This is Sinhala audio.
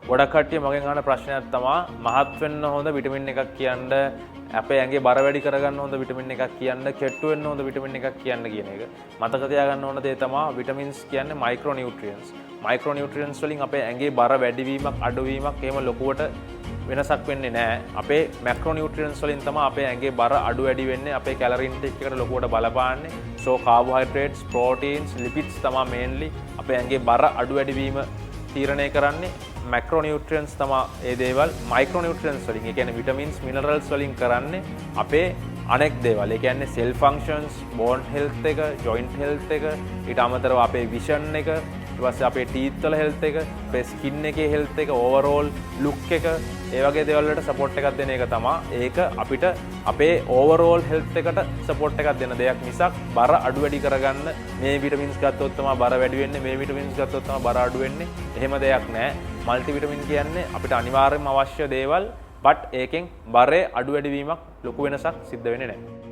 ගොඩක් කට්ටිය මගෙන් අහන ප්‍රශ්නයක් තමයි මහත් වෙන්න හොඳ විටමින් එකක් කියන්න අපේ ඇඟේ බර වැඩි කරගන්න හොඳ විටමින් එකක් කියන්න කෙට්ටු වෙන්න හොඳ විටමින් එකක් කියන්න කියන එක. මතක තියාගන්න ඕන දේ තමයි විටමින්ස් කියන්නේ මයික්‍රෝ නියුට්‍රියන්ට්ස්. මයික්‍රෝ නියුට්‍රියන්ට්ස් වලින් අපේ ඇඟේ බර වැඩිවීමක් අඩුවීමක් එහෙම ලොකුවට වෙනසක් වෙන්නේ නැහැ. අපේ මැක්‍රෝ නියුට්‍රියන්ට්ස් වලින් තමයි අපේ ඇඟේ බර අඩු වැඩි වෙන්නේ. අපේ කැලරි ඉන්ටේක් එකට ලොකුවට බලපාන්නේ. සෝ කාබෝහයිඩ්‍රේට්ස්, ප්‍රෝටීන්ස්, ලිපිඩ්ස් තමයි මේන්ලි අපේ ඇඟේ බර අඩු වැඩි වීම තීරණය කරන්නේ. මැක්‍රෝ නියුට්‍රියන්ට්ස් තමයි ඒ දේවල් මයික්‍රෝ නියුට්‍රියන්ට්ස් වලින්. ඒ කියන්නේ විටමින්ස්, මිනරල්ස් වලින් කරන්නේ අපේ අනෙක් දේවල්. ඒ කියන්නේ සෙල් ෆන්ක්ෂන්ස්, බෝන් හෙල්ත් එක, ජොයින්ට් හෙල්ත් එක, ඊට අමතරව අපේ විෂන් එක, ඊට පස්සේ අපේ ටීත් වල හෙල්ත් එක, අපේ ස්කින් එකේ හෙල්ත් එක, ඕවරෝල් ලුක් එක, ඒ වගේ දේවල් වලට සපෝට් එකක් දෙන එක තමයි. ඒක අපිට අපේ ඕවරෝල් හෙල්ත් එකට සපෝට් එකක් දෙන දෙයක් මිසක් බර අඩු වැඩි කරගන්න මේ විටමින්ස් ගත්තොත් තමයි බර වැඩි වෙන්නේ, මේ විටමින්ස් ගත්තොත් තමයි බර අඩු වෙන්නේ. එහෙම දෙයක් නැහැ. මල්ටි විටමින් කියන්නේ අපිට අනිවාර්යයෙන්ම අවශ්‍ය දේවල්, බට් ඒකෙන් බරේ අඩු වැඩි වීමක් ලොකු වෙනසක් සිද්ධ වෙන්නේ නැහැ.